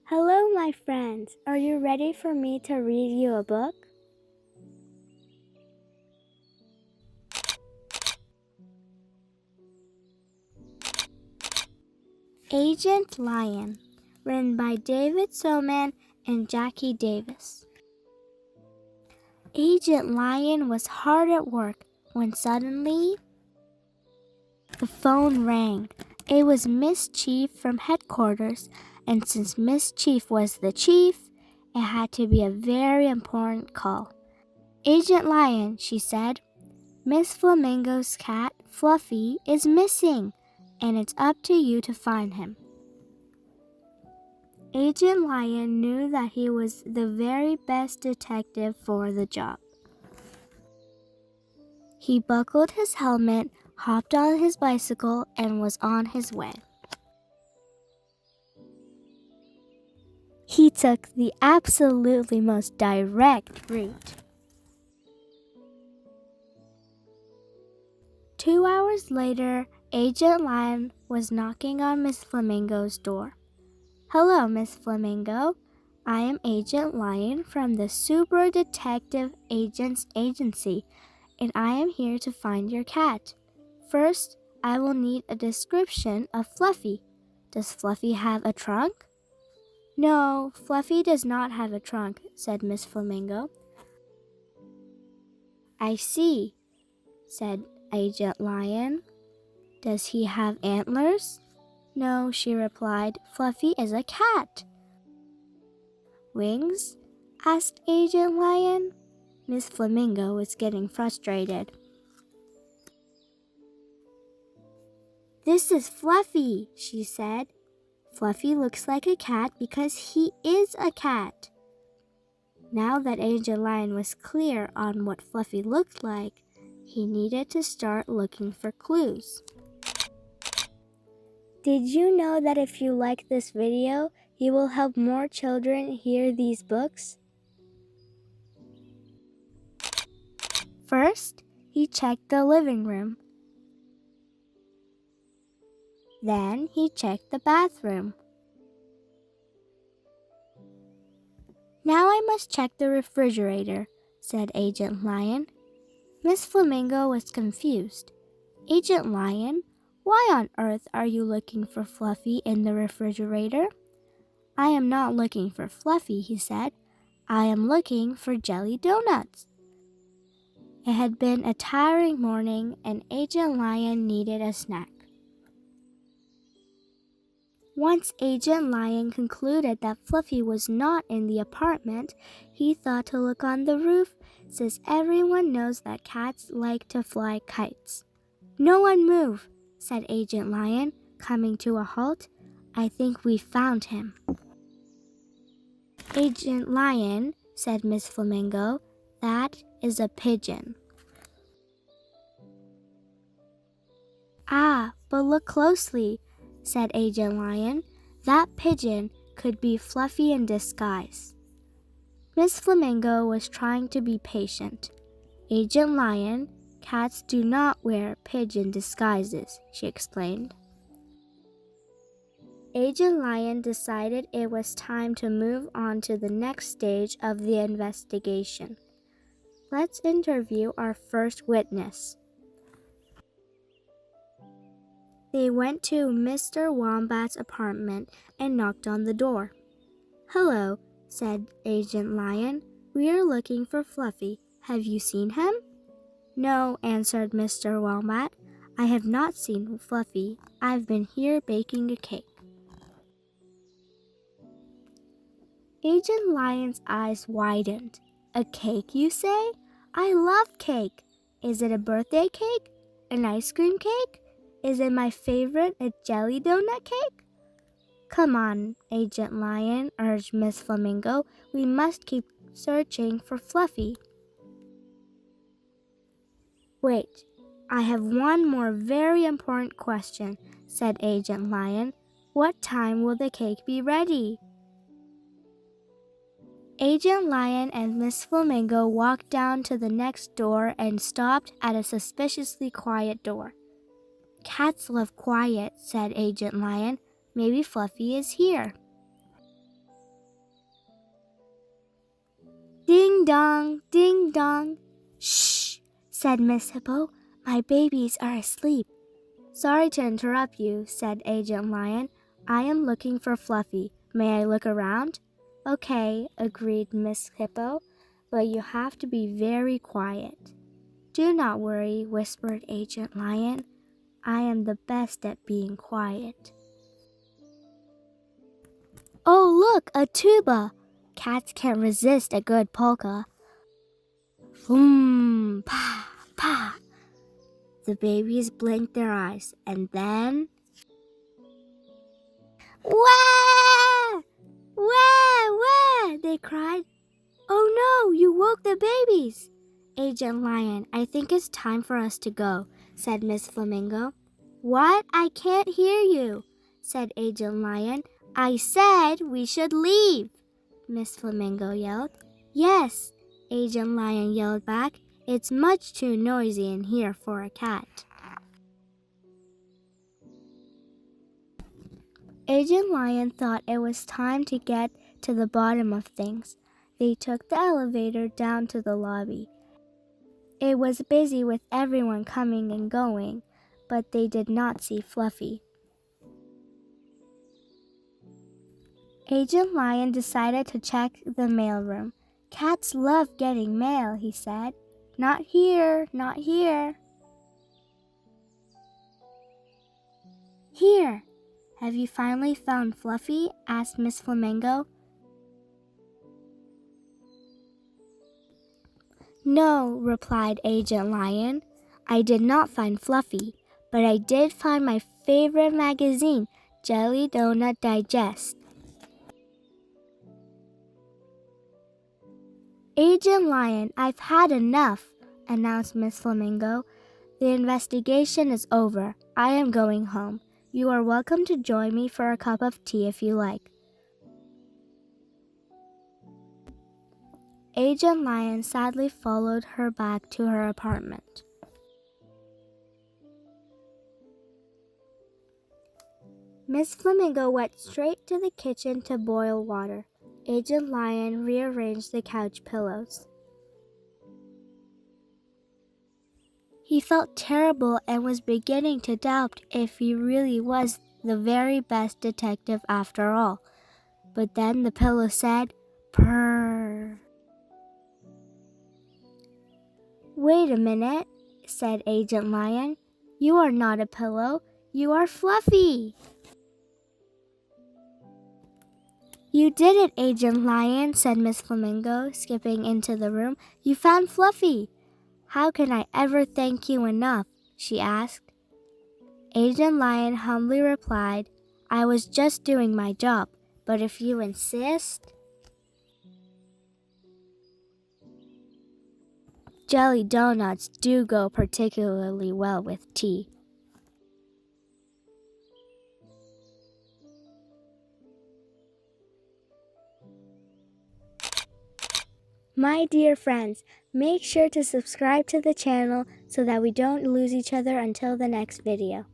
Hello, my friends. Are you ready for me to read you a book? Agent Lion, written by David Soman and Jackie Davis. Agent Lion was hard at work when suddenly the phone rang. It was Miss Chief from headquarters, and since Miss Chief was the chief, it had to be a very important call. Agent Lion, she said, Miss Flamingo's cat, Fluffy, is missing, and it's up to you to find him. Agent Lion knew that he was the very best detective for the job. He buckled his helmet, hopped on his bicycle, and was on his way. He took the absolutely most direct route. 2 hours later, Agent Lion was knocking on Miss Flamingo's door. Hello, Miss Flamingo. I am Agent Lion from the Super Detective Agents Agency, and I am here to find your cat. First, I will need a description of Fluffy. Does Fluffy have a trunk? No, Fluffy does not have a trunk, said Miss Flamingo. I see, said Agent Lion. Does he have antlers? No, she replied. Fluffy is a cat. Wings? Asked Agent Lion. Miss Flamingo was getting frustrated. This is Fluffy, she said. Fluffy looks like a cat because he is a cat. Now that Agent Lion was clear on what Fluffy looked like, he needed to start looking for clues. Did you know that if you like this video, you will help more children hear these books? First, he checked the living room. Then he checked the bathroom. Now I must check the refrigerator, said Agent Lion. Miss Flamingo was confused. Agent Lion, why on earth are you looking for Fluffy in the refrigerator? I am not looking for Fluffy, he said. I am looking for jelly donuts. It had been a tiring morning, and Agent Lion needed a snack. Once Agent Lion concluded that Fluffy was not in the apartment, he thought to look on the roof, since everyone knows that cats like to fly kites. No one move, said Agent Lion, coming to a halt. I think we found him. Agent Lion, said Miss Flamingo, that is a pigeon. Ah, but look closely, said Agent Lion. That pigeon could be Fluffy in disguise. Miss Flamingo was trying to be patient. Agent Lion, cats do not wear pigeon disguises, she explained. Agent Lion decided it was time to move on to the next stage of the investigation. Let's interview our first witness. They went to Mr. Wombat's apartment and knocked on the door. Hello, said Agent Lion. We are looking for Fluffy. Have you seen him? No, answered Mr. Wombat. I have not seen Fluffy. I've been here baking a cake. Agent Lion's eyes widened. A cake, you say? I love cake. Is it a birthday cake? An ice cream cake? Is it my favorite, a jelly donut cake? Come on, Agent Lion, urged Miss Flamingo. We must keep searching for Fluffy. Wait, I have one more very important question, said Agent Lion. What time will the cake be ready? Agent Lion and Miss Flamingo walked down to the next door and stopped at a suspiciously quiet door. Cats love quiet, said Agent Lion. Maybe Fluffy is here. Ding dong, ding dong. Shh, said Miss Hippo. My babies are asleep. Sorry to interrupt you, said Agent Lion. I am looking for Fluffy. May I look around? Okay, agreed Miss Hippo, but you have to be very quiet. Do not worry, whispered Agent Lion. I am the best at being quiet. Oh, look, a tuba! Cats can't resist a good polka. Boom, pa, pa. The babies blinked their eyes, and then... Wah! Wah! Wah! They cried. Oh no, you woke the babies! Agent Lion, I think it's time for us to go, said Miss Flamingo. What? I can't hear you, said Agent Lion. I said we should leave, Miss Flamingo yelled. Yes, Agent Lion yelled back. It's much too noisy in here for a cat. Agent Lion thought it was time to get to the bottom of things. They took the elevator down to the lobby. It was busy with everyone coming and going, but they did not see Fluffy. Agent Lion decided to check the mailroom. Cats love getting mail, he said. Not here, not here. Here. Have you finally found Fluffy? Asked Miss Flamingo. No, replied Agent Lion. I did not find Fluffy, but I did find my favorite magazine, Jelly Donut Digest. Agent Lion, I've had enough, announced Miss Flamingo. The investigation is over. I am going home. You are welcome to join me for a cup of tea if you like. Agent Lion sadly followed her back to her apartment. Miss Flamingo went straight to the kitchen to boil water. Agent Lion rearranged the couch pillows. He felt terrible and was beginning to doubt if he really was the very best detective after all. But then the pillow said, "Purr." Wait a minute, said Agent Lion. You are not a pillow. You are Fluffy. You did it, Agent Lion, said Miss Flamingo, skipping into the room. You found Fluffy. How can I ever thank you enough? She asked. Agent Lion humbly replied, I was just doing my job, but if you insist... Jelly donuts do go particularly well with tea. My dear friends, make sure to subscribe to the channel so that we don't lose each other until the next video.